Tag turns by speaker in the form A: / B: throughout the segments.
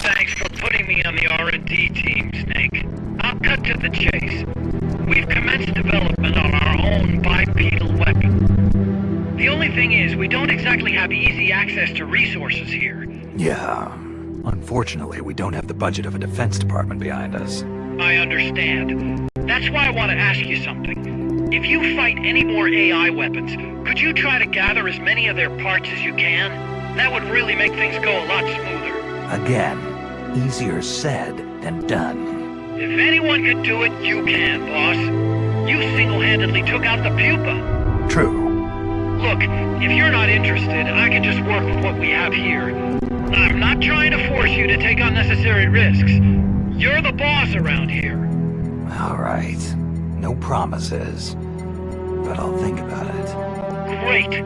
A: Thanks for putting me on the R&D team, Snake. I'll cut to the chase. We've commenced development on our own bipedal weapon. The only thing is, we don't exactly have easy access to resources here.
B: Yeah. Unfortunately, we don't have the budget of a defense department behind us.
A: I understand. That's why I want to ask you something. If you fight any more AI weapons, could you try to gather as many of their parts as you can? That would really make things go a lot smoother.
B: Again, easier said than done.
A: If anyone could do it, you can, boss. You single-handedly took out the pupa.
B: True.
A: Look, if you're not interested, I can just work with what we have here. I'm not trying to force you to take unnecessary risks. You're the boss around here.
B: All right. No promises. But I'll think about it.
A: Great.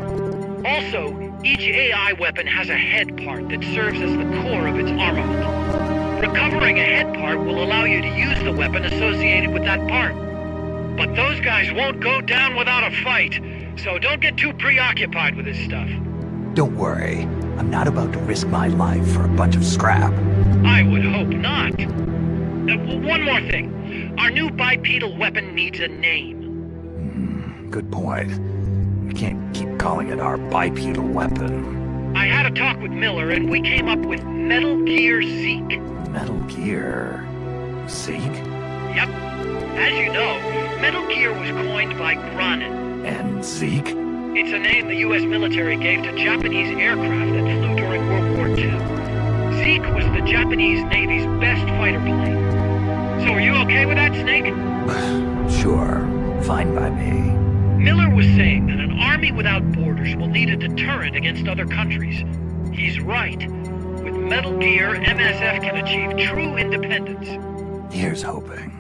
A: Also, each AI weapon has a head part that serves as the core of its armament. Recovering a head part will allow you to use the weapon associated with that part. But those guys won't go down without a fight, so don't get too preoccupied with this stuff.
B: Don't worry. I'm not about to risk my life for a bunch of scrap.
A: I would hope not. One more thing. Our new bipedal weapon needs a name.
B: Good point. We can't keep calling it our bipedal weapon.
A: I had a talk with Miller, and we came up with Metal Gear Zeke.
B: Metal Gear... Zeke?
A: Yep. As you know, Metal Gear was coined by Granin.
B: And Zeke?
A: It's a name the U.S. military gave to Japanese aircraft that flew during World War II. Zeke was the Japanese Navy's best fighter plane. So are you okay with that, Snake?
B: Sure. Fine by me.
A: Miller was saying that an army without borders will need a deterrent against other countries. He's right. With Metal Gear, MSF can achieve true independence.
B: Here's hoping.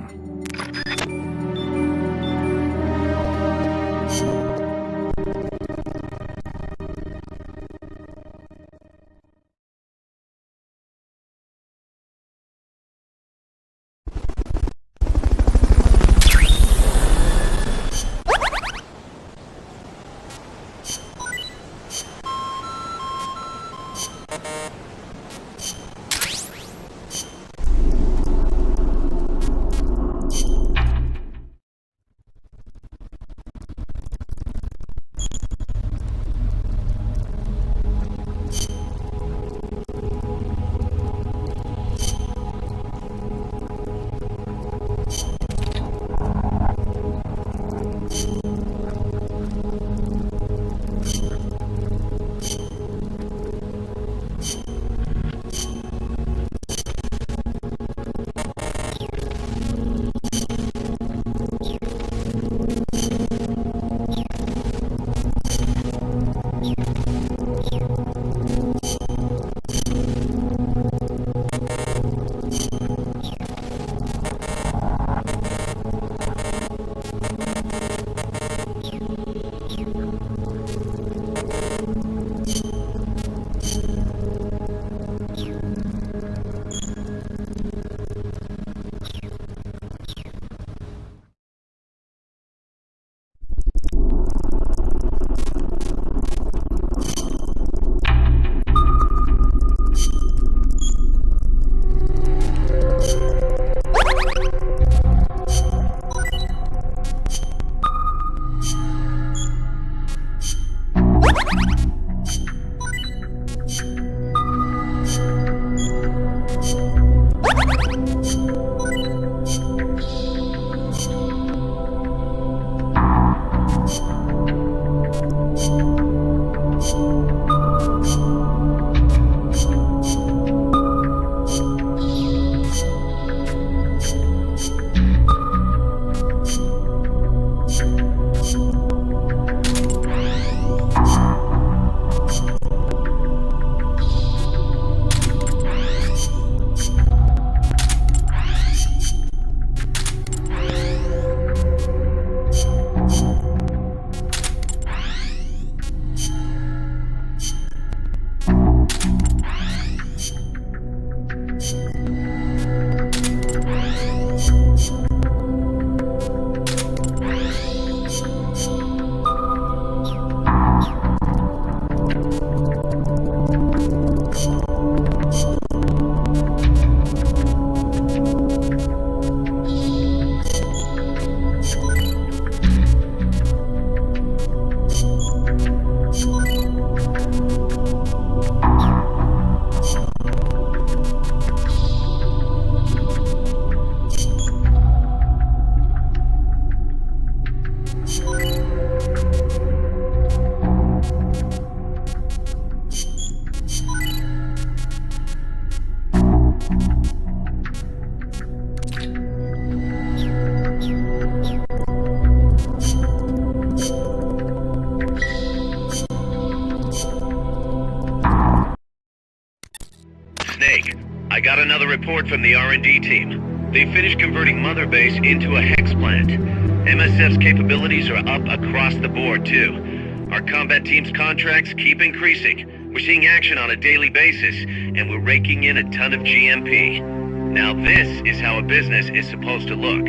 C: Snake, I got another report from the R&D team. They finished converting Mother Base into a hex plant. MSF's capabilities are up across the board, too. Our combat team's contracts keep increasing. We're seeing action on a daily basis, and we're raking in a ton of GMP. Now this is how a business is supposed to look.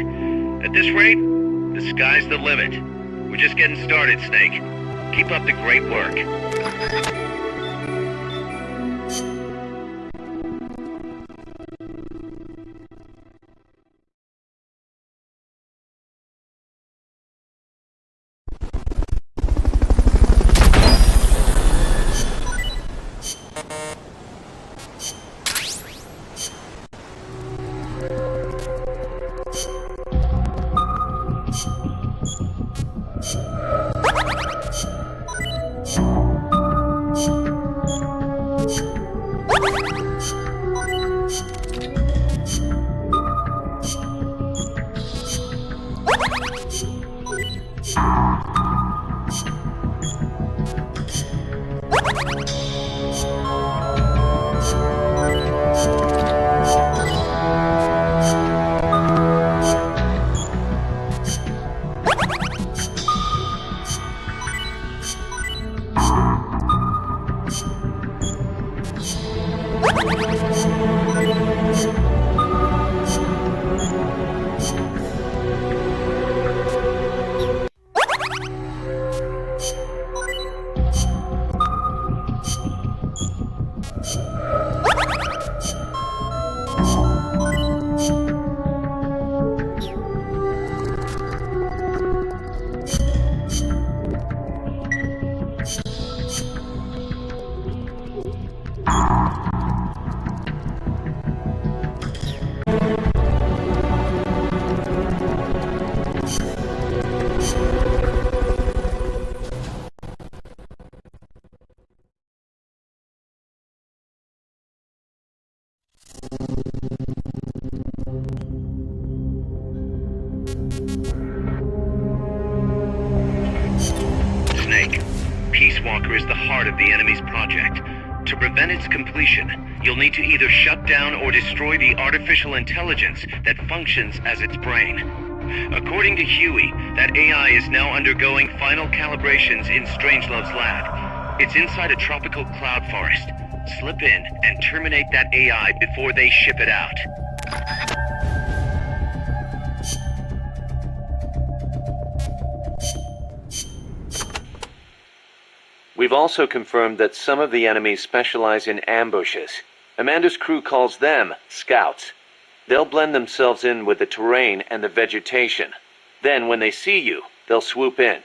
C: At this rate, the sky's the limit. We're just getting started, Snake. Keep up the great work. Snake, Peace Walker is the heart of the enemy's project. To prevent its completion, you'll need to either shut down or destroy the artificial intelligence that functions as its brain. According to Huey, that AI is now undergoing final calibrations in Strangelove's lab. It's inside a tropical cloud forest. Slip in and terminate that AI before they ship it out. We've also confirmed that some of the enemies specialize in ambushes. Amanda's crew calls them scouts. They'll blend themselves in with the terrain and the vegetation. Then, when they see you, they'll swoop in.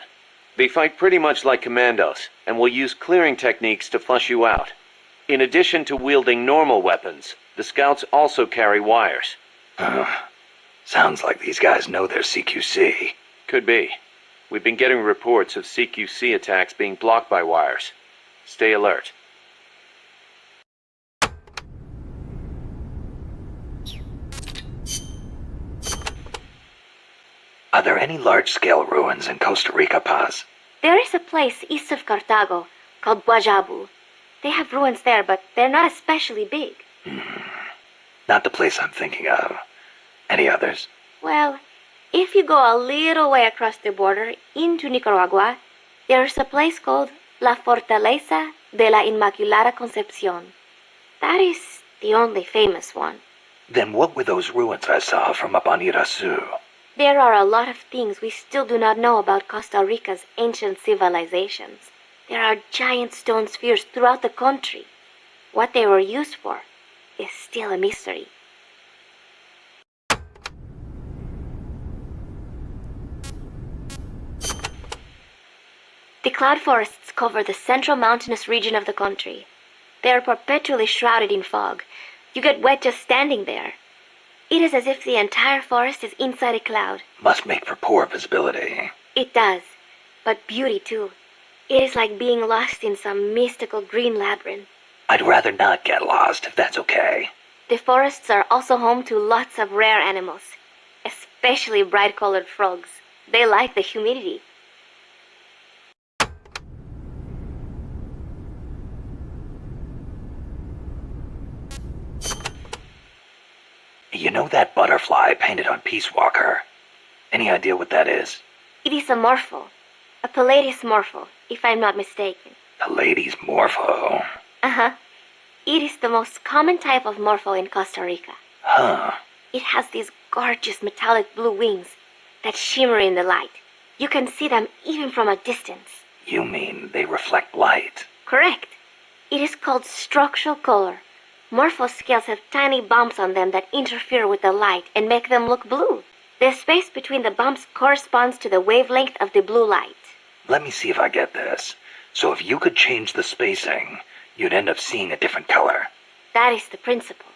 C: They fight pretty much like commandos, and will use clearing techniques to flush you out. In addition to wielding normal weapons, the scouts also carry wires.
B: Sounds like these guys know their CQC.
C: Could be. We've been getting reports of CQC attacks being blocked by wires. Stay alert.
B: Are there any large-scale ruins in Costa Rica, Paz?
D: There is a place east of Cartago called Guajabu. They have ruins there, but they're not especially big.
B: Not the place I'm thinking of. Any others?
D: Well, if you go a little way across the border into Nicaragua, there's a place called La Fortaleza de la Inmaculada Concepción. That is the only famous one.
B: Then what were those ruins I saw from up on Irasu?
D: There are a lot of things we still do not know about Costa Rica's ancient civilizations. There are giant stone spheres throughout the country. What they were used for is still a mystery. The cloud forests cover the central mountainous region of the country. They are perpetually shrouded in fog. You get wet just standing there. It is as if the entire forest is inside a cloud.
B: Must make for poor visibility.
D: It does, but beauty too. It is like being lost in some mystical green labyrinth.
B: I'd rather not get lost, if that's okay.
D: The forests are also home to lots of rare animals, especially bright-colored frogs. They like the humidity.
B: you know that butterfly painted on Peace Walker? Any idea what that is?
D: It is a morpho. A Palladius morpho, if I'm not mistaken.
B: Palladius morpho.
D: Uh-huh. It is the most common type of morpho in Costa Rica.
B: Huh.
D: It has these gorgeous metallic blue wings that shimmer in the light. You can see them even from a distance.
B: You mean they reflect light?
D: Correct. It is called structural color. Morpho scales have tiny bumps on them that interfere with the light and make them look blue. The space between the bumps corresponds to the wavelength of the blue light.
B: Let me see if I get this. So if you could change the spacing, you'd end up seeing a different color.
D: That is the principle.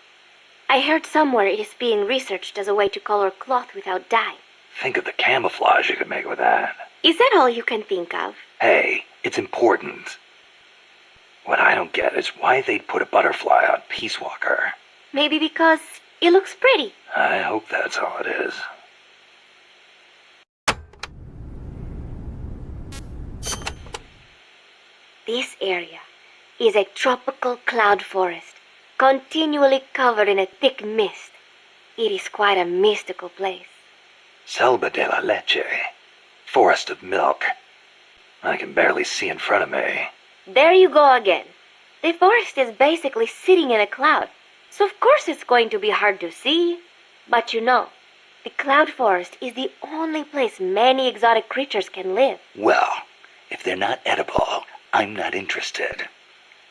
D: I heard somewhere it is being researched as a way to color cloth without dye.
B: Think of the camouflage you could make with that.
D: Is that all you can think of?
B: Hey, it's important. What I don't get is why they'd put a butterfly on Peace Walker.
D: Maybe because it looks pretty.
B: I hope that's all it is.
D: This area is a tropical cloud forest, continually covered in a thick mist. It is quite a mystical place.
B: Selva de la Leche. Forest of milk. I can barely see in front of me.
D: There you go again. The forest is basically sitting in a cloud, so of course it's going to be hard to see. But you know, the cloud forest is the only place many exotic creatures can live.
B: Well, if they're not edible, I'm not interested.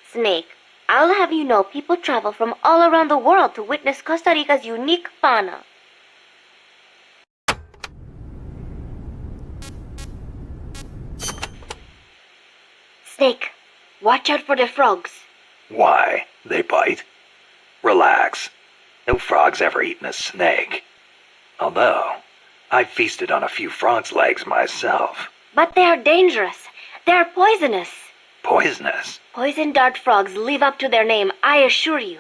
D: Snake, I'll have you know people travel from all around the world to witness Costa Rica's unique fauna. Snake, watch out for the frogs.
B: Why? They bite? Relax. No frog's ever eaten a snake. Although, I've feasted on a few frog's legs myself.
D: But they are dangerous. They are poisonous.
B: Poisonous?
D: Poison dart frogs live up to their name, I assure you.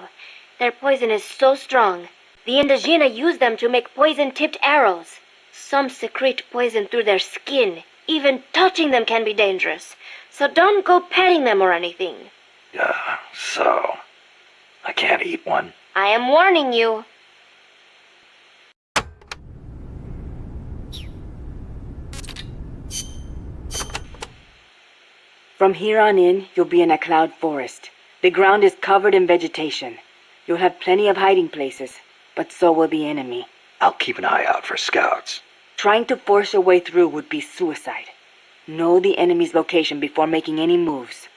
D: Their poison is so strong. The Indígena use them to make poison-tipped arrows. Some secrete poison through their skin. Even touching them can be dangerous. So don't go petting them or anything.
B: So I can't eat one?
D: I am warning you.
E: From here on in, you'll be in a cloud forest. The ground is covered in vegetation. You'll have plenty of hiding places, but so will the enemy.
B: I'll keep an eye out for scouts.
E: Trying to force your way through would be suicide. Know the enemy's location before making any moves.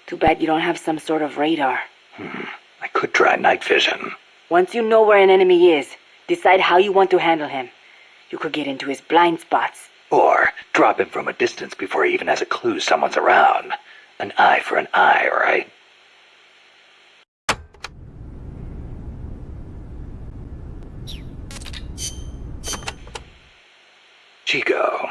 E: Too bad you don't have some sort of radar.
B: I could try night vision.
E: Once you know where an enemy is, decide how you want to handle him. You could get into his blind spots.
B: Or drop him from a distance before he even has a clue someone's around. An eye for an eye, right? Chico,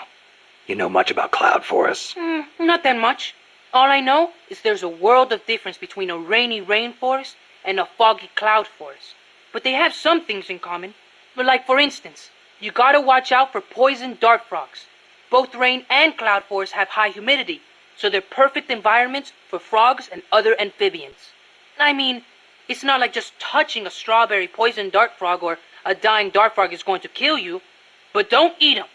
B: you know much about cloud forests?
F: Not that much. All I know is there's a world of difference between a rainy rainforest and a foggy cloud forest. But they have some things in common. Like, for instance, you gotta watch out for poison dart frogs. Both rain and cloud forests have high humidity, so they're perfect environments for frogs and other amphibians. I mean, it's not like just touching a strawberry poison dart frog or a dying dart frog is going to kill you. But don't eat them,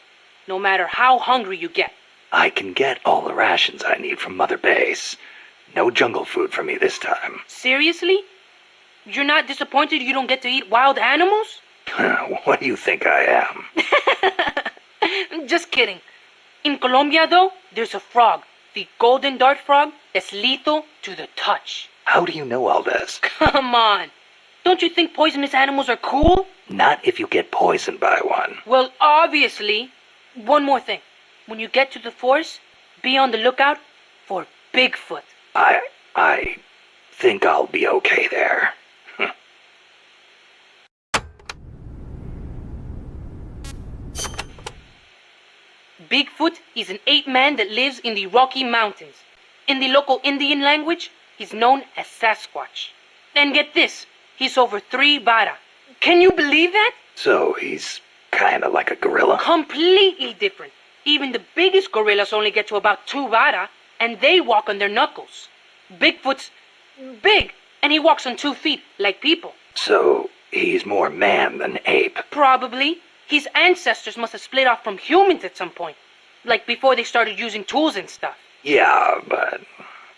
F: no matter how hungry you get.
B: I can get all the rations I need from Mother Base. No jungle food for me this time.
F: Seriously? You're not disappointed you don't get to eat wild animals?
B: What do you think I am?
F: Just kidding. In Colombia, though, there's a frog, the golden dart frog, that's lethal to the touch.
B: How do you know all this?
F: Come on. Don't you think poisonous animals are cool?
B: Not if you get poisoned by one.
F: Well, obviously. One more thing. When you get to the forest, be on the lookout for Bigfoot.
B: I think I'll be okay there.
F: Bigfoot is an ape man that lives in the Rocky Mountains. In the local Indian language, he's known as Sasquatch. And get this, he's over 3 vara. Can you believe that?
B: So he's kinda like a gorilla?
F: Completely different. Even the biggest gorillas only get to about 2 vara, and they walk on their knuckles. Bigfoot's big, and he walks on 2 feet, like people.
B: So He's more man than ape.
F: Probably. His ancestors must have split off from humans at some point. Like before they started using tools and stuff.
B: Yeah, but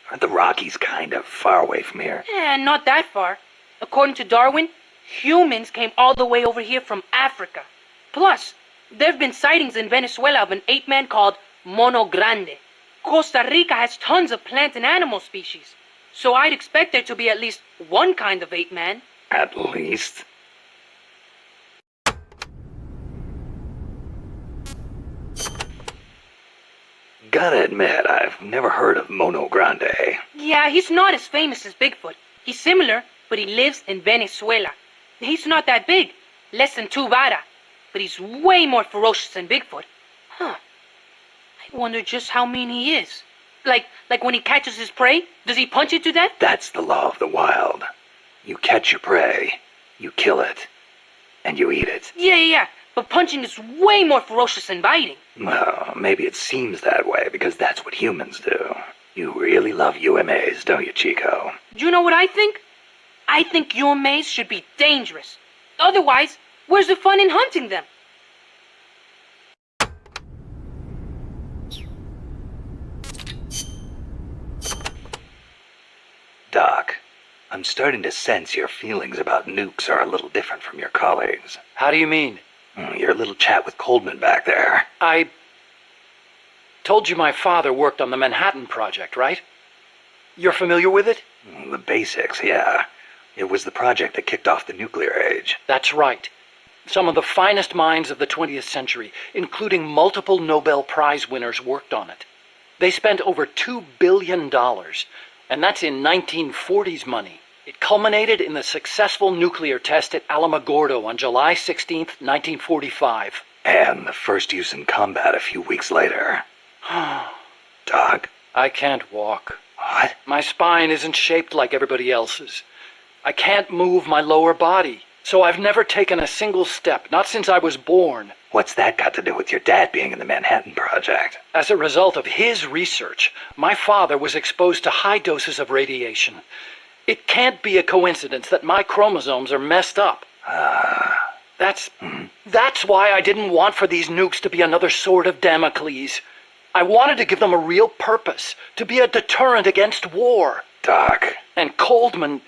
B: aren't the Rockies kind of far away from here?
F: Not that far. According to Darwin, humans came all the way over here from Africa. Plus, there have been sightings in Venezuela of an ape-man called Mono Grande. Costa Rica has tons of plant and animal species. So I'd expect there to be at least one kind of ape-man.
B: At least. Gotta admit, I've never heard of Mono Grande.
F: Yeah, he's not as famous as Bigfoot. He's similar, but he lives in Venezuela. He's not that big, less than 2 vara, but he's way more ferocious than Bigfoot. Huh. I wonder just how mean he is. Like when he catches his prey, does he punch it to death?
B: That's the law of the wild. You catch your prey, you kill it, and you eat it.
F: Yeah, but punching is way more ferocious than biting.
B: Well, maybe it seems that way because that's what humans do. You really love UMAs, don't you, Chico?
F: Do you know what I think? I think UMAs should be dangerous. Otherwise, where's the fun in hunting them?
B: Doc, I'm starting to sense your feelings about nukes are a little different from your colleagues.
G: How do you mean?
B: Your little chat with Coldman back there.
G: I told you my father worked on the Manhattan Project, right? You're familiar with it?
B: The basics, yeah. It was the project that kicked off the nuclear age.
G: That's right. Some of the finest minds of the 20th century, including multiple Nobel Prize winners, worked on it. They spent over $2 billion, and that's in 1940s money. It culminated in the successful nuclear test at Alamogordo on July 16th, 1945.
B: And the first use in combat a few weeks later. Doc?
G: I can't walk.
B: What?
G: My spine isn't shaped like everybody else's. I can't move my lower body, so I've never taken a single step, not since I was born.
B: What's that got to do with your dad being in the Manhattan Project?
G: As a result of his research, my father was exposed to high doses of radiation. It can't be a coincidence that my chromosomes are messed up. That's why I didn't want for these nukes to be another sword of Damocles. I wanted to give them a real purpose, to be a deterrent against war.
B: Doc.
G: And Coldman,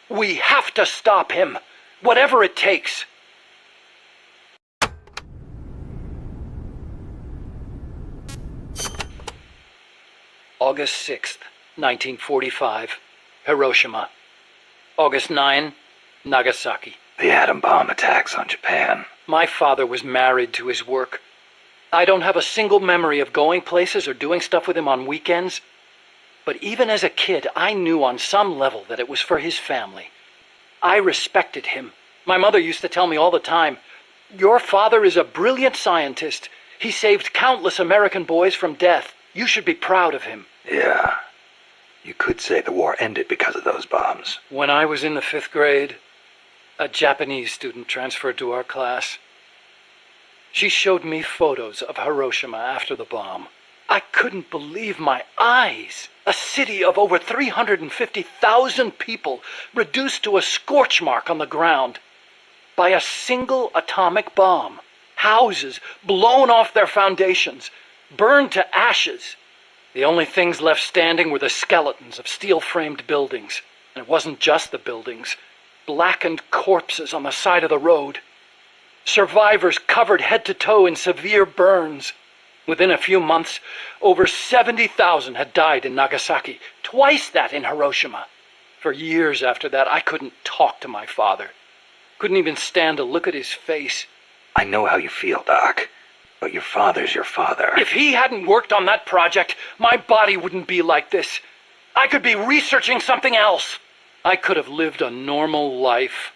G: we have to stop him, whatever it takes. August 6th, 1945. Hiroshima. August 9, Nagasaki.
B: The atom bomb attacks on Japan.
G: My father was married to his work. I don't have a single memory of going places or doing stuff with him on weekends. But even as a kid, I knew on some level that it was for his family. I respected him. My mother used to tell me all the time, "Your father is a brilliant scientist. He saved countless American boys from death. You should be proud of him."
B: Yeah. You could say the war ended because of those bombs.
G: When I was in the 5th grade, a Japanese student transferred to our class. She showed me photos of Hiroshima after the bomb. I couldn't believe my eyes. A city of over 350,000 people reduced to a scorch mark on the ground by a single atomic bomb. Houses blown off their foundations, burned to ashes. The only things left standing were the skeletons of steel-framed buildings. And it wasn't just the buildings. Blackened corpses on the side of the road. Survivors covered head to toe in severe burns. Within a few months, over 70,000 had died in Nagasaki, twice that in Hiroshima. For years after that, I couldn't talk to my father. Couldn't even stand to look at his face.
B: I know how you feel, Doc. But your father's your father.
G: If he hadn't worked on that project, my body wouldn't be like this. I could be researching something else. I could have lived a normal life.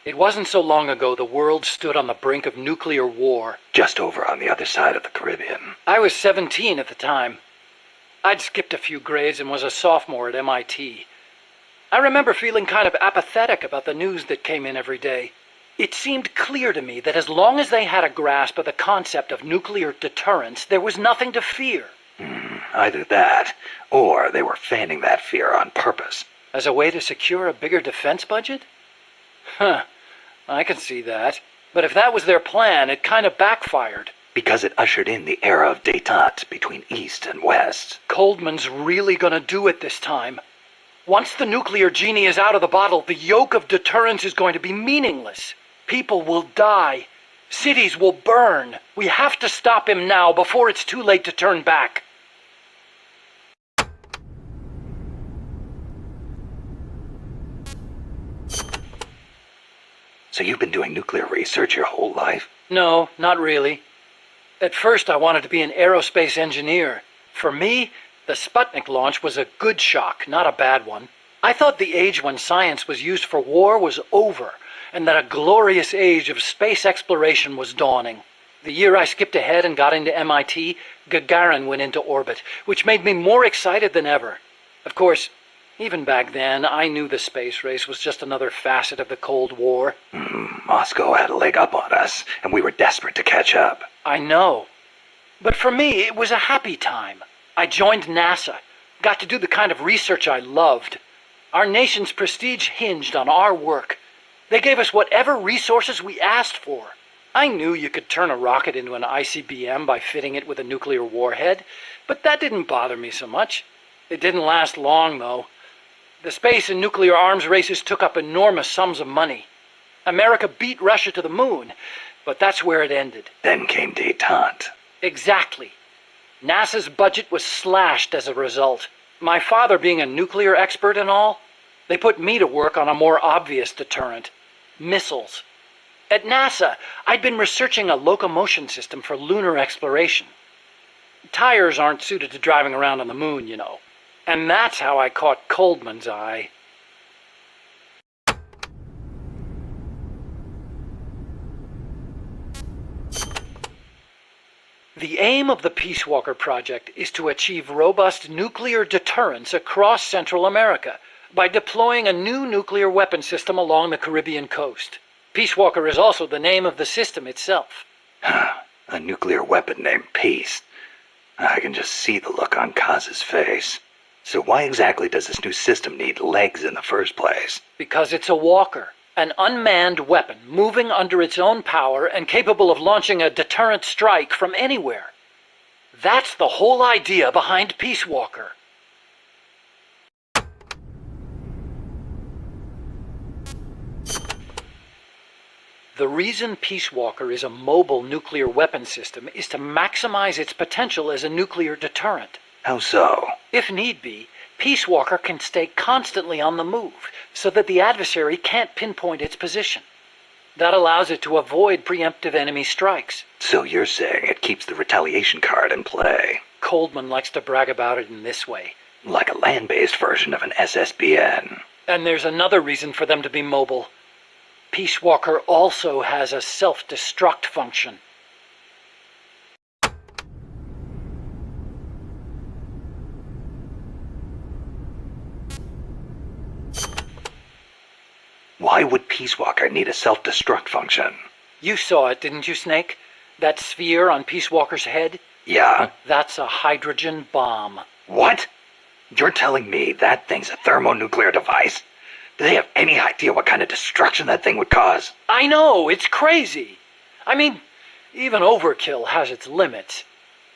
G: It wasn't so long ago the world stood on the brink of nuclear war.
B: Just over on the other side of the Caribbean.
G: I was 17 at the time. I'd skipped a few grades and was a sophomore at MIT. I remember feeling kind of apathetic about the news that came in every day. It seemed clear to me that as long as they had a grasp of the concept of nuclear deterrence, there was nothing to fear.
B: Either that, or they were fanning that fear on purpose.
G: As a way to secure a bigger defense budget? Huh, I can see that. But if that was their plan, it kind of backfired.
B: Because it ushered in the era of détente between East and West.
G: Coldman's really gonna do it this time. Once the nuclear genie is out of the bottle, the yoke of deterrence is going to be meaningless. People will die. Cities will burn. We have to stop him now before it's too late to turn back.
B: So you've been doing nuclear research your whole life?
G: No, not really. At first I wanted to be an aerospace engineer. For me, the Sputnik launch was a good shock, not a bad one. I thought the age when science was used for war was over, and that a glorious age of space exploration was dawning. The year I skipped ahead and got into MIT, Gagarin went into orbit, which made me more excited than ever. Of course, even back then, I knew the space race was just another facet of the Cold War.
B: Moscow had a leg up on us, and we were desperate to catch up.
G: I know. But for me, it was a happy time. I joined NASA, got to do the kind of research I loved. Our nation's prestige hinged on our work. They gave us whatever resources we asked for. I knew you could turn a rocket into an ICBM by fitting it with a nuclear warhead, but that didn't bother me so much. It didn't last long, though. The space and nuclear arms races took up enormous sums of money. America beat Russia to the moon, but that's where it ended.
B: Then came détente.
G: Exactly. NASA's budget was slashed as a result. My father being a nuclear expert and all, they put me to work on a more obvious deterrent: missiles. At NASA, I'd been researching a locomotion system for lunar exploration. Tires aren't suited to driving around on the moon, you know. And that's how I caught Coldman's eye. The aim of the Peace Walker project is to achieve robust nuclear deterrence across Central America by deploying a new nuclear weapon system along the Caribbean coast. Peace Walker is also the name of the system itself.
B: A nuclear weapon named Peace. I can just see the look on Kaz's face. So why exactly does this new system need legs in the first place?
G: Because it's a walker, an unmanned weapon moving under its own power and capable of launching a deterrent strike from anywhere. That's the whole idea behind Peace Walker. The reason Peace Walker is a mobile nuclear weapon system is to maximize its potential as a nuclear deterrent.
B: How so?
G: If need be, Peace Walker can stay constantly on the move so that the adversary can't pinpoint its position. That allows it to avoid preemptive enemy strikes.
B: So you're saying it keeps the retaliation card in play?
G: Coldman likes to brag about it in this way.
B: Like a land-based version of an SSBN.
G: And there's another reason for them to be mobile. Peace Walker also has a self-destruct function.
B: Why would Peace Walker need a self-destruct function?
G: You saw it, didn't you, Snake? That sphere on Peace Walker's head?
B: Yeah.
G: That's a hydrogen bomb.
B: What? You're telling me that thing's a thermonuclear device? Do they have any idea what kind of destruction that thing would cause?
G: I know, it's crazy. I mean, even overkill has its limits.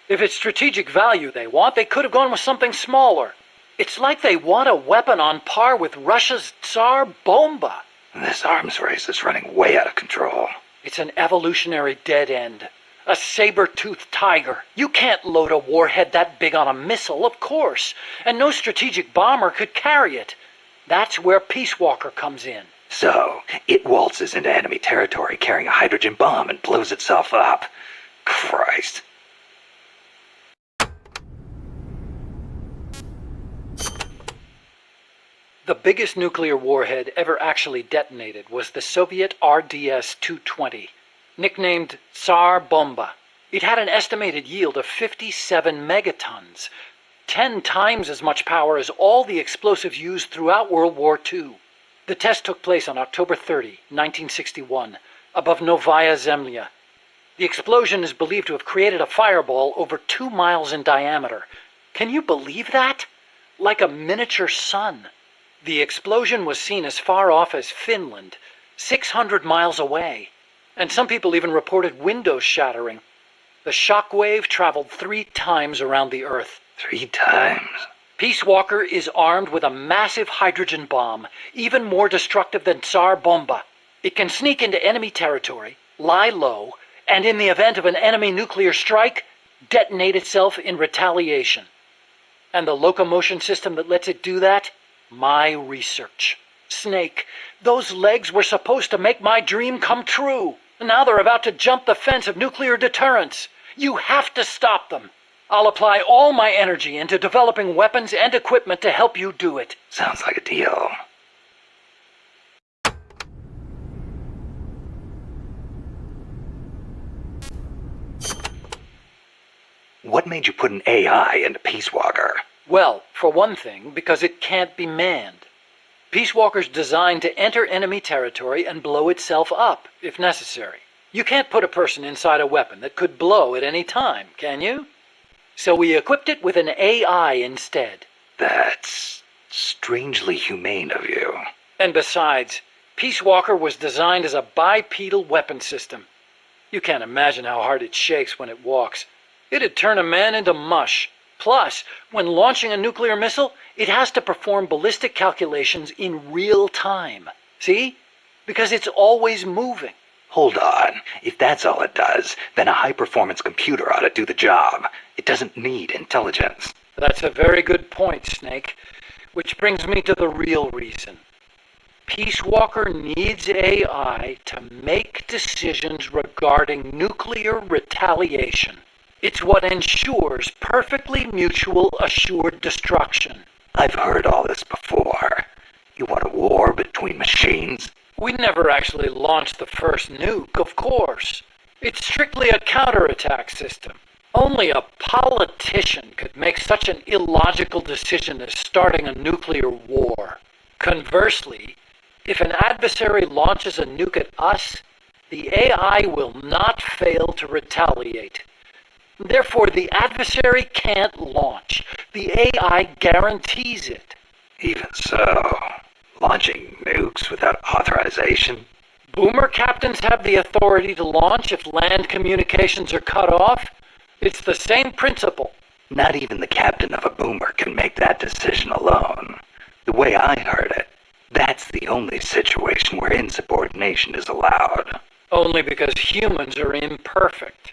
G: If it's strategic value they want, they could have gone with something smaller. It's like they want a weapon on par with Russia's Tsar Bomba.
B: This arms race is running way out of control.
G: It's an evolutionary dead end. A saber-toothed tiger. You can't load a warhead that big on a missile, of course. And no strategic bomber could carry it. That's where Peace Walker comes in.
B: So, it waltzes into enemy territory carrying a hydrogen bomb and blows itself up. Christ.
G: The biggest nuclear warhead ever actually detonated was the Soviet RDS-220, nicknamed Tsar Bomba. It had an estimated yield of 57 megatons, 10 times as much power as all the explosives used throughout World War II. The test took place on October 30, 1961, above Novaya Zemlya. The explosion is believed to have created a fireball over 2 miles in diameter. Can you believe that? Like a miniature sun. The explosion was seen as far off as Finland, 600 miles away. And some people even reported windows shattering. The shock wave traveled 3 times around the Earth.
B: 3 times?
G: Peace Walker is armed with a massive hydrogen bomb, even more destructive than Tsar Bomba. It can sneak into enemy territory, lie low, and in the event of an enemy nuclear strike, detonate itself in retaliation. And the locomotion system that lets it do that? My research. Snake, those legs were supposed to make my dream come true. Now they're about to jump the fence of nuclear deterrence. You have to stop them. I'll apply all my energy into developing weapons and equipment to help you do it.
B: Sounds like a deal. What made you put an AI into Peace Walker?
G: Well, for one thing, because it can't be manned. Peace Walker's designed to enter enemy territory and blow itself up, if necessary. You can't put a person inside a weapon that could blow at any time, can you? So we equipped it with an AI instead.
B: That's strangely humane of you.
G: And besides, Peace Walker was designed as a bipedal weapon system. You can't imagine how hard it shakes when it walks. It'd turn a man into mush. Plus, when launching a nuclear missile, it has to perform ballistic calculations in real time. See? Because it's always moving.
B: Hold on. If that's all it does, then a high-performance computer ought to do the job. It doesn't need intelligence.
G: That's a very good point, Snake. Which brings me to the real reason. Peace Walker needs AI to make decisions regarding nuclear retaliation. It's what ensures perfectly mutual assured destruction.
B: I've heard all this before. You want a war between machines?
G: We never actually launched the first nuke, of course. It's strictly a counterattack system. Only a politician could make such an illogical decision as starting a nuclear war. Conversely, if an adversary launches a nuke at us, the AI will not fail to retaliate. Therefore, the adversary can't launch. The AI guarantees it.
B: Even so, launching nukes without authorization?
G: Boomer captains have the authority to launch if land communications are cut off. It's the same principle.
B: Not even the captain of a boomer can make that decision alone. The way I heard it, that's the only situation where insubordination is allowed.
G: Only because humans are imperfect.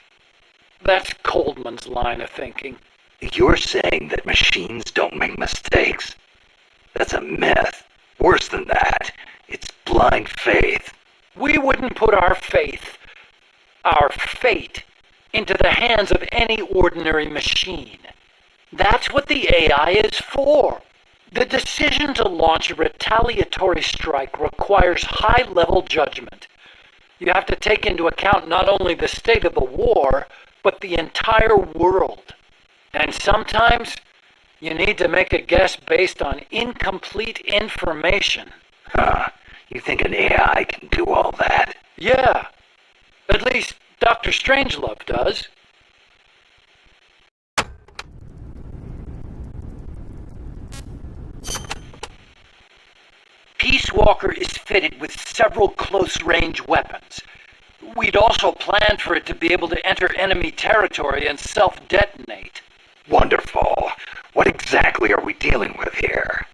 G: That's Coldman's line of thinking.
B: You're saying that machines don't make mistakes? That's a myth. Worse than that, it's blind faith.
G: We wouldn't put our faith, our fate, into the hands of any ordinary machine. That's what the AI is for. The decision to launch a retaliatory strike requires high-level judgment. You have to take into account not only the state of the war, but the entire world. And sometimes, you need to make a guess based on incomplete information.
B: Huh. You think an AI can do all that?
G: Yeah. At least Dr. Strangelove does. Peace Walker is fitted with several close-range weapons. We'd also planned for it to be able to enter enemy territory and self-detonate.
B: Wonderful. What exactly are we dealing with here?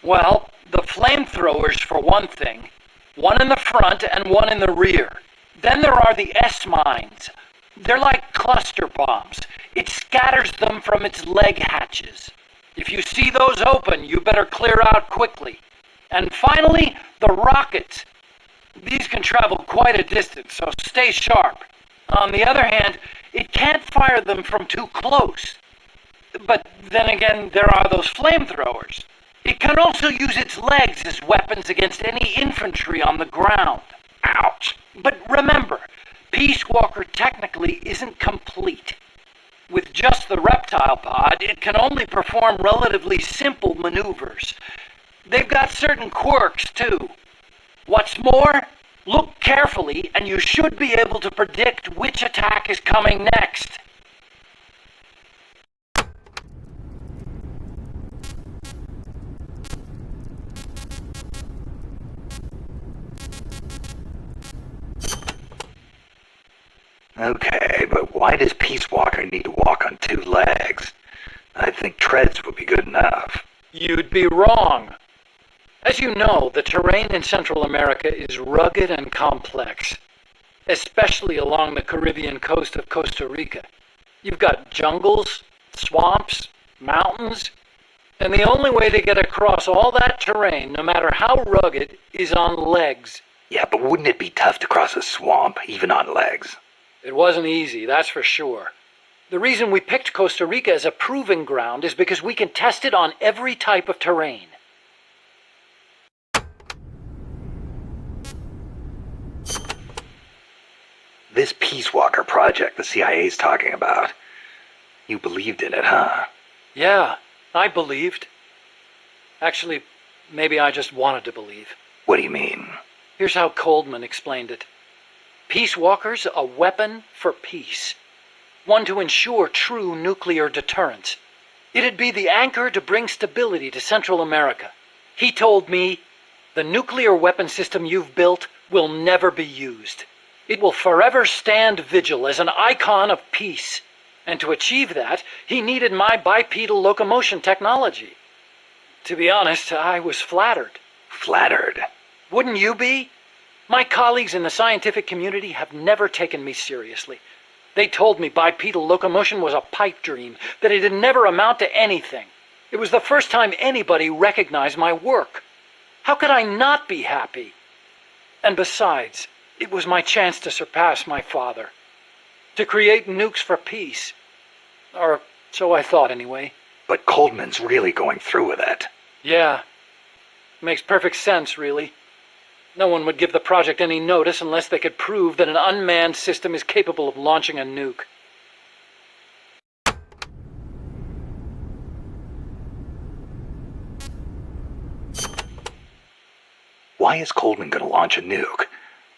G: Well, the flamethrowers for one thing. One in the front and one in the rear. Then there are the S-mines. They're like cluster bombs. It scatters them from its leg hatches. If you see those open, you better clear out quickly. And finally, the rockets. These can travel quite a distance, so stay sharp. On the other hand, it can't fire them from too close. But then again, there are those flamethrowers. It can also use its legs as weapons against any infantry on the ground. Ouch. But remember, Peace Walker technically isn't complete. With just the reptile pod, it can only perform relatively simple maneuvers. They've got certain quirks, too. What's more, look carefully and you should be able to predict which attack is coming next.
B: Okay, but why does Peace Walker need to walk on 2 legs? I think treads would be good enough.
G: You'd be wrong. As you know, the terrain in Central America is rugged and complex, especially along the Caribbean coast of Costa Rica. You've got jungles, swamps, mountains, and the only way to get across all that terrain, no matter how rugged, is on legs.
B: Yeah, but wouldn't it be tough to cross a swamp, even on legs?
G: It wasn't easy, that's for sure. The reason we picked Costa Rica as a proving ground is because we can test it on every type of terrain.
B: This Peace Walker project the CIA's talking about. You believed in it, huh?
G: Yeah, I believed. Actually, maybe I just wanted to believe.
B: What do you mean?
G: Here's how Coldman explained it. Peace Walker's a weapon for peace. One to ensure true nuclear deterrence. It'd be the anchor to bring stability to Central America. He told me, the nuclear weapon system you've built will never be used. It will forever stand vigil as an icon of peace. And to achieve that, he needed my bipedal locomotion technology. To be honest, I was flattered.
B: Flattered?
G: Wouldn't you be? My colleagues in the scientific community have never taken me seriously. They told me bipedal locomotion was a pipe dream, that it'd never amount to anything. It was the first time anybody recognized my work. How could I not be happy? And besides, it was my chance to surpass my father. To create nukes for peace. Or so I thought anyway.
B: But Coldman's really going through with it.
G: Yeah. Makes perfect sense, really. No one would give the project any notice unless they could prove that an unmanned system is capable of launching a nuke.
B: Why is Coldman going to launch a nuke?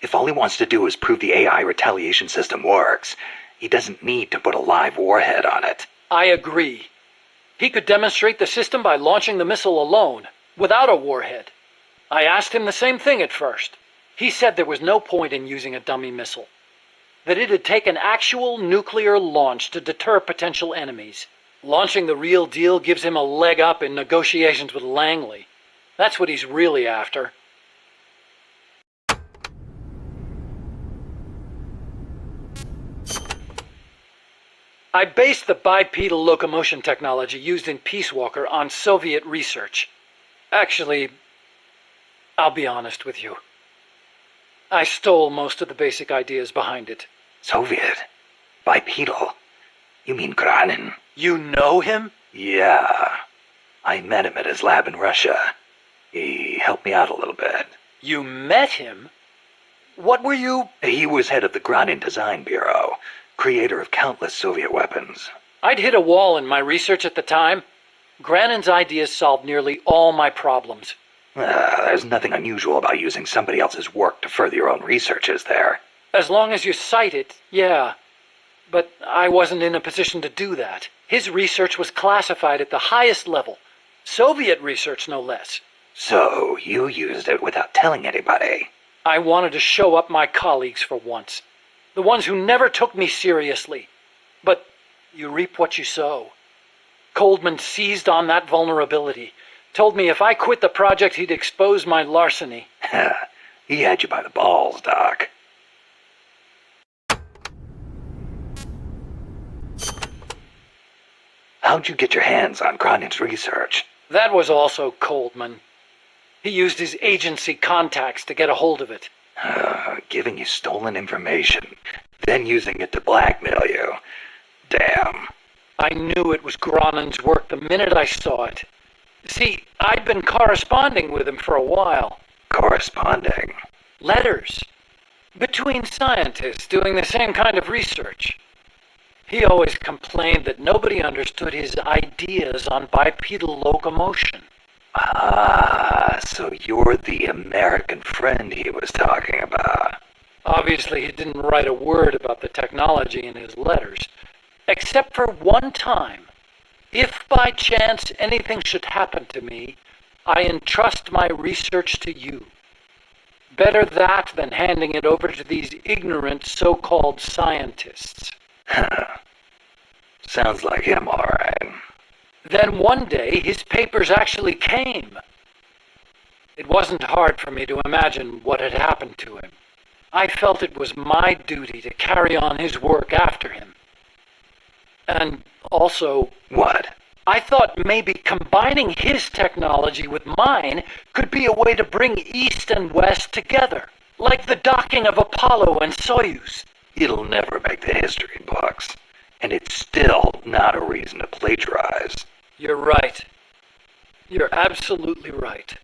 B: If all he wants to do is prove the AI retaliation system works, he doesn't need to put a live warhead on it.
G: I agree. He could demonstrate the system by launching the missile alone, without a warhead. I asked him the same thing at first. He said there was no point in using a dummy missile. That it'd take an actual nuclear launch to deter potential enemies. Launching the real deal gives him a leg up in negotiations with Langley. That's what he's really after. I based the bipedal locomotion technology used in Peace Walker on Soviet research. Actually, I'll be honest with you. I stole most of the basic ideas behind it.
B: Soviet? Bipedal? You mean Granin?
G: You know him?
B: Yeah. I met him at his lab in Russia. He helped me out a little bit.
G: You met him? What were you...
B: He was head of the Granin Design Bureau, creator of countless Soviet weapons.
G: I'd hit a wall in my research at the time. Granin's ideas solved nearly all my problems.
B: There's nothing unusual about using somebody else's work to further your own research, is there?
G: As long as you cite it, yeah. But I wasn't in a position to do that. His research was classified at the highest level. Soviet research, no less.
B: So, you used it without telling anybody?
G: I wanted to show up my colleagues for once. The ones who never took me seriously. But you reap what you sow. Coldman seized on that vulnerability. Told me if I quit the project, he'd expose my larceny.
B: He had you by the balls, Doc. How'd you get your hands on Granin's research?
G: That was also Coldman. He used his agency contacts to get a hold of it.
B: Giving you stolen information, then using it to blackmail you. Damn.
G: I knew it was Granin's work the minute I saw it. See, I'd been corresponding with him for a while.
B: Corresponding?
G: Letters. Between scientists doing the same kind of research. He always complained that nobody understood his ideas on bipedal locomotion.
B: Ah, so you're the American friend he was talking about.
G: Obviously, he didn't write a word about the technology in his letters, except for one time. If by chance anything should happen to me, I entrust my research to you. Better that than handing it over to these ignorant so-called scientists.
B: Sounds like him, all right.
G: Then one day, his papers actually came. It wasn't hard for me to imagine what had happened to him. I felt it was my duty to carry on his work after him. And also...
B: What?
G: I thought maybe combining his technology with mine could be a way to bring East and West together, like the docking of Apollo and Soyuz.
B: It'll never make the history books, and it's still not a reason to plagiarize.
G: You're right. You're absolutely right.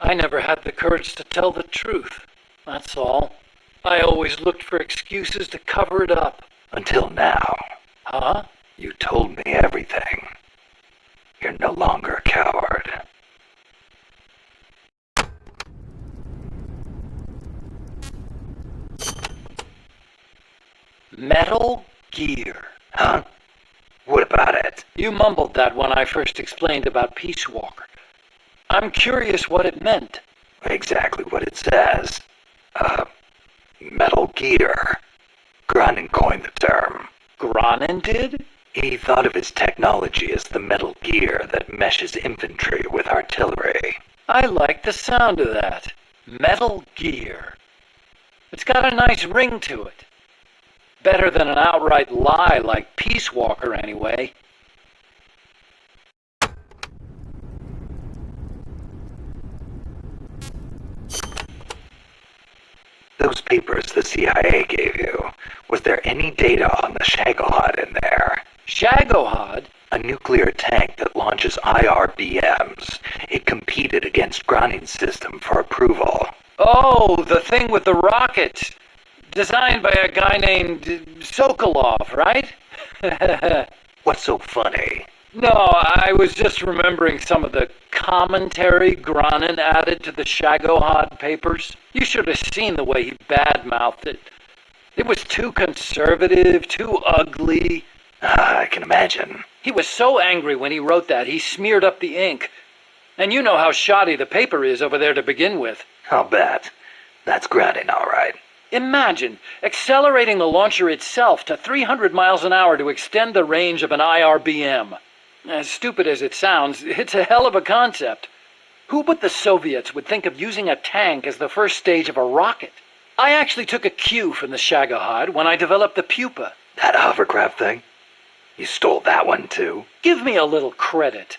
G: I never had the courage to tell the truth, that's all. I always looked for excuses to cover it up.
B: Until now.
G: Huh?
B: You told me everything. You're no longer a coward.
G: Metal Gear.
B: Huh? What about it?
G: You mumbled that when I first explained about Peace Walker. I'm curious what it meant.
B: Exactly what it says. Metal Gear. Gronin coined the term.
G: Gronin did?
B: He thought of his technology as the metal gear that meshes infantry with artillery.
G: I like the sound of that. Metal Gear. It's got a nice ring to it. Better than an outright lie like Peace Walker, anyway.
B: Those papers the CIA gave you, was there any data on the Shagohod in there?
G: Shagohod?
B: A nuclear tank that launches IRBMs. It competed against Gronin's system for approval.
G: Oh, the thing with the rocket. Designed by a guy named Sokolov, right?
B: What's so funny?
G: No, I was just remembering some of the commentary Gronin added to the Shagohod papers. You should have seen the way he badmouthed it. It was too conservative, too ugly.
B: I can imagine.
G: He was so angry when he wrote that, he smeared up the ink. And you know how shoddy the paper is over there to begin with.
B: I'll bet. That's Gronin, all right.
G: Imagine accelerating the launcher itself to 300 miles an hour to extend the range of an IRBM. As stupid as it sounds, it's a hell of a concept. Who but the Soviets would think of using a tank as the first stage of a rocket? I actually took a cue from the Shagohod when I developed the Pupa.
B: That hovercraft thing? You stole that one too?
G: Give me a little credit.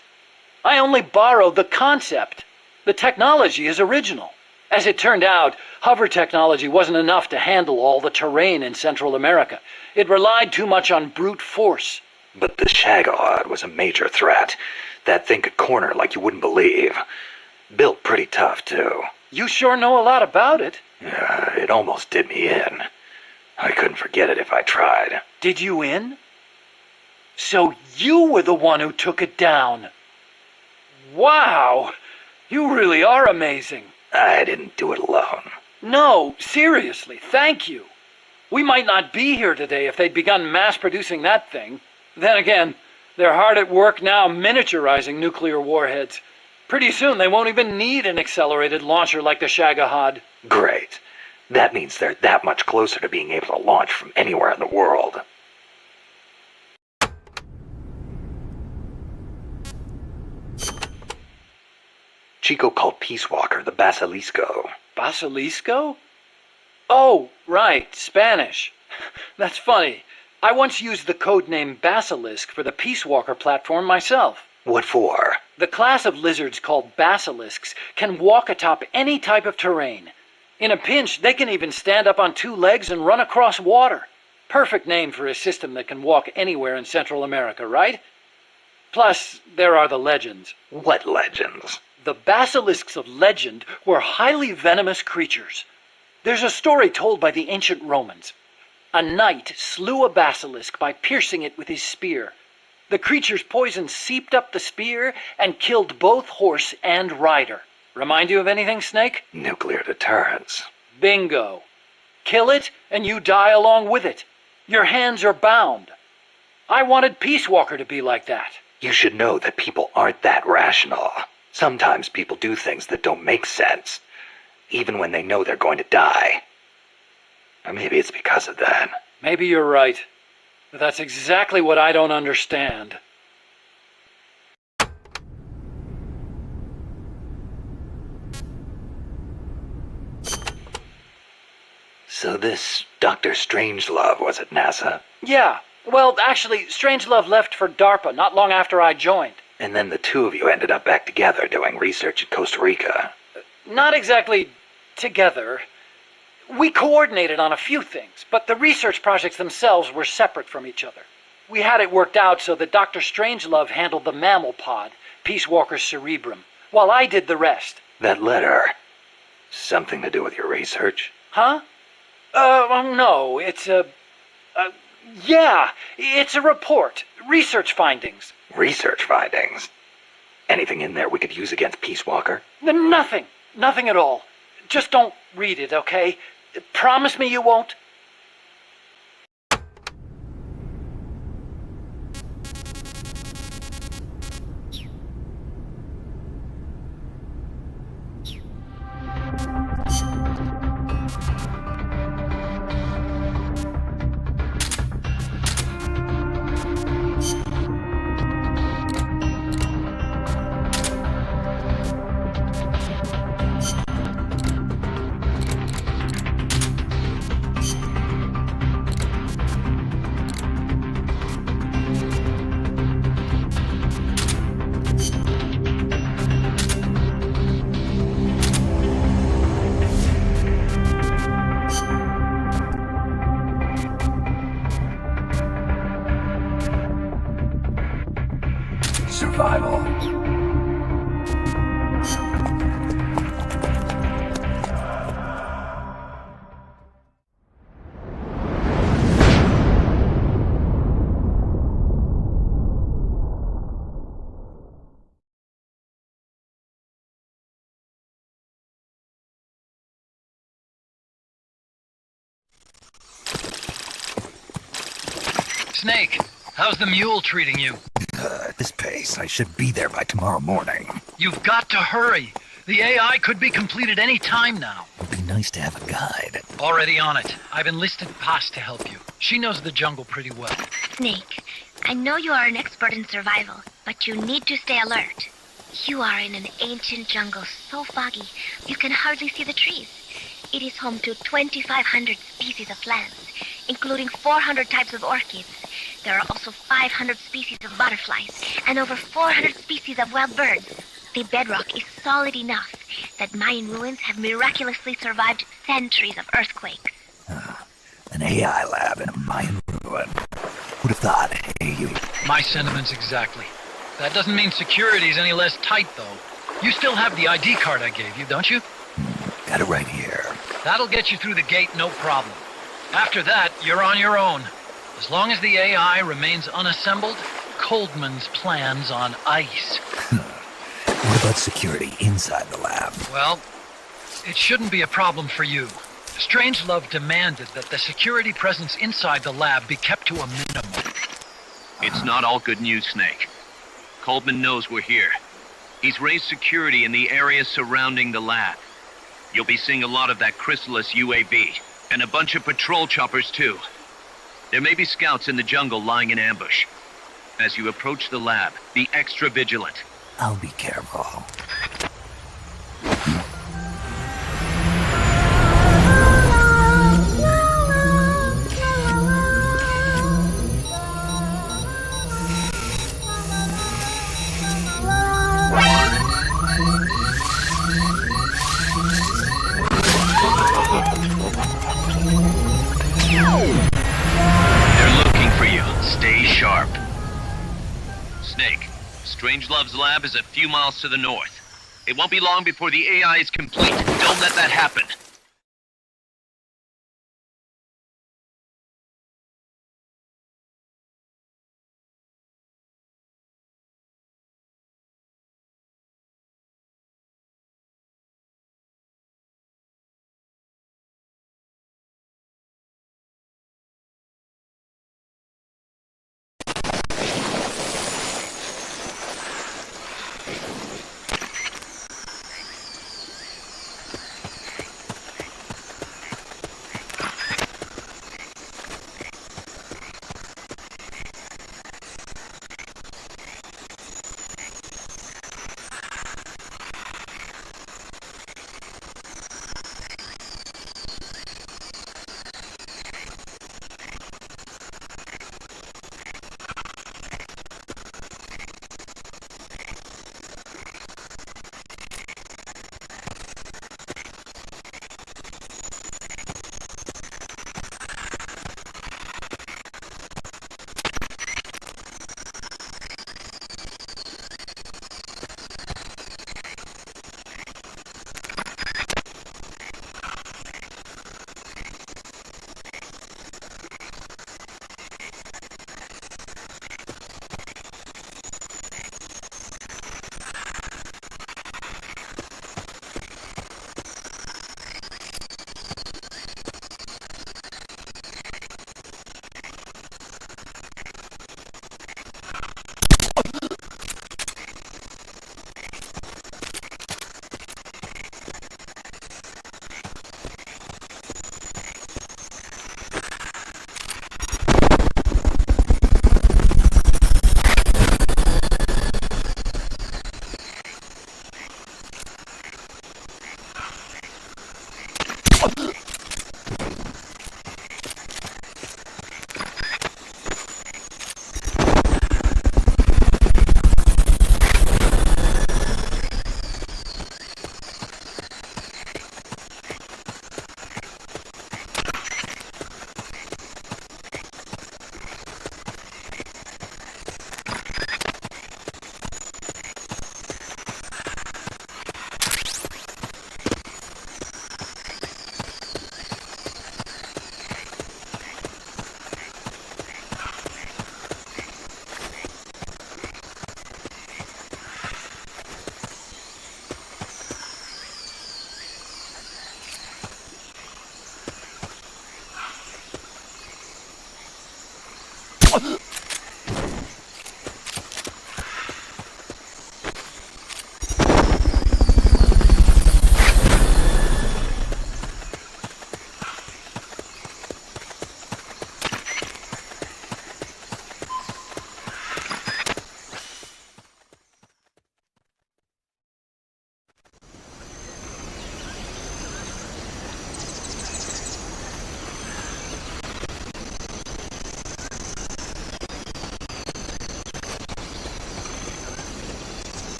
G: I only borrowed the concept. The technology is original. As it turned out, hover technology wasn't enough to handle all the terrain in Central America. It relied too much on brute force.
B: But the Shagohod was a major threat. That thing could corner like you wouldn't believe. Built pretty tough, too.
G: You sure know a lot about it.
B: It almost did me in. I couldn't forget it if I tried.
G: Did you in? So you were the one who took it down. Wow! You really are amazing.
B: I didn't do it alone.
G: No, seriously, thank you. We might not be here today if they'd begun mass-producing that thing. Then again, they're hard at work now miniaturizing nuclear warheads. Pretty soon they won't even need an accelerated launcher like the Shagohod.
B: Great. That means they're that much closer to being able to launch from anywhere in the world. Chico called Peace Walker the Basilisco.
G: Basilisco? Oh, right, Spanish. That's funny. I once used the codename Basilisk for the Peace Walker platform myself.
B: What for?
G: The class of lizards called basilisks can walk atop any type of terrain. In a pinch, they can even stand up on two legs and run across water. Perfect name for a system that can walk anywhere in Central America, right? Plus, there are the legends.
B: What legends?
G: The basilisks of legend were highly venomous creatures. There's a story told by the ancient Romans. A knight slew a basilisk by piercing it with his spear. The creature's poison seeped up the spear and killed both horse and rider. Remind you of anything, Snake?
B: Nuclear deterrence.
G: Bingo. Kill it, and you die along with it. Your hands are bound. I wanted Peace Walker to be like that.
B: You should know that people aren't that rational. Sometimes people do things that don't make sense, even when they know they're going to die. Or maybe it's because of that.
G: Maybe you're right. But that's exactly what I don't understand.
B: So this Dr. Strangelove was at NASA?
G: Yeah. Well, actually, Strangelove left for DARPA not long after I joined.
B: And then the two of you ended up back together doing research in Costa Rica.
G: Not exactly together. We coordinated on a few things, but the research projects themselves were separate from each other. We had it worked out so that Dr. Strangelove handled the mammal pod, Peace Walker's cerebrum, while I did the rest.
B: That letter, something to do with your research?
G: Huh? No, it's yeah, it's a report. Research findings.
B: Research findings? Anything in there we could use against Peace Walker?
G: Nothing. Nothing at all. Just don't read it, okay? Promise me you won't?
B: Survival.
A: Snake, how's the mule treating you?
B: At this pace, I should be there by tomorrow morning.
A: You've got to hurry. The AI could be completed any time now.
B: It'd be nice to have a guide.
A: Already on it. I've enlisted Paz to help you. She knows the jungle pretty well.
D: Snake, I know you are an expert in survival, but you need to stay alert. You are in an ancient jungle so foggy, you can hardly see the trees. It is home to 2,500 species of plants, including 400 types of orchids. There are also 500 species of butterflies and over 400 species of wild birds. The bedrock is solid enough that Mayan ruins have miraculously survived centuries of earthquakes.
B: An AI lab in a Mayan ruin. Who'd have thought, hey, you?
A: My sentiments exactly. That doesn't mean security's any less tight, though. You still have the ID card I gave you, don't you?
B: Got it right here.
A: That'll get you through the gate, no problem. After that, you're on your own. As long as the AI remains unassembled, Coldman's plan's on ice.
B: What about security inside the lab?
A: Well, it shouldn't be a problem for you. Strangelove demanded that the security presence inside the lab be kept to a minimum.
C: It's not all good news, Snake. Coldman knows we're here. He's raised security in the area surrounding the lab. You'll be seeing a lot of that Chrysalis UAV, and a bunch of patrol choppers too. There may be scouts in the jungle lying in ambush. As you approach the lab, be extra vigilant.
B: I'll be careful.
C: They're looking for you. Stay sharp. Snake, Strangelove's lab is a few miles to the north. It won't be long before the AI is complete. Don't let that happen.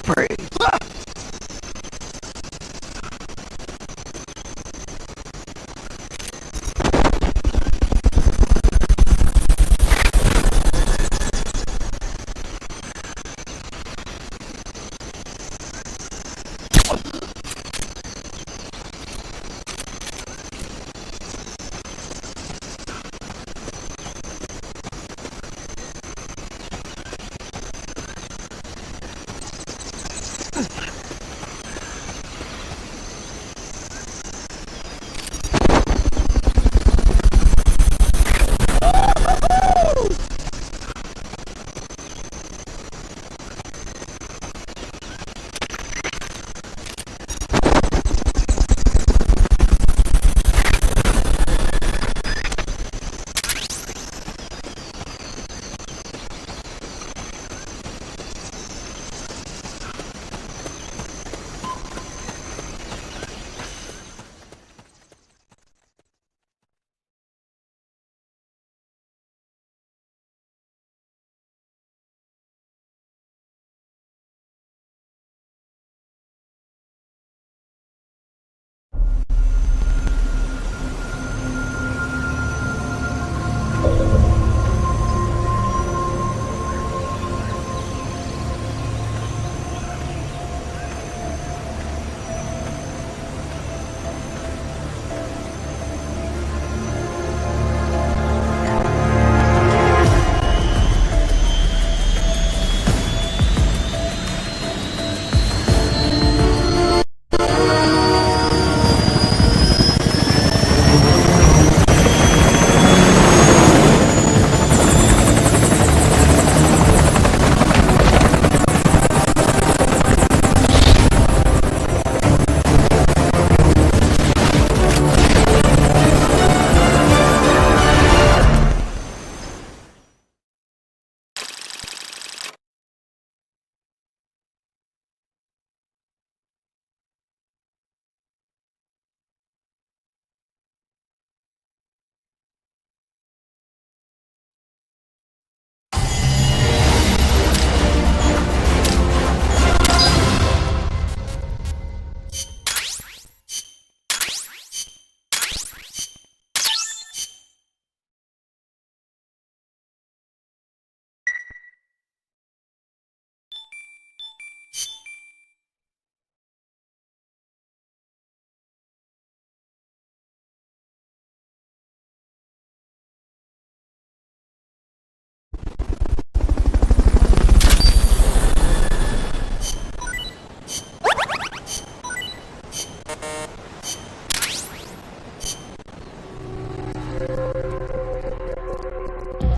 B: Praise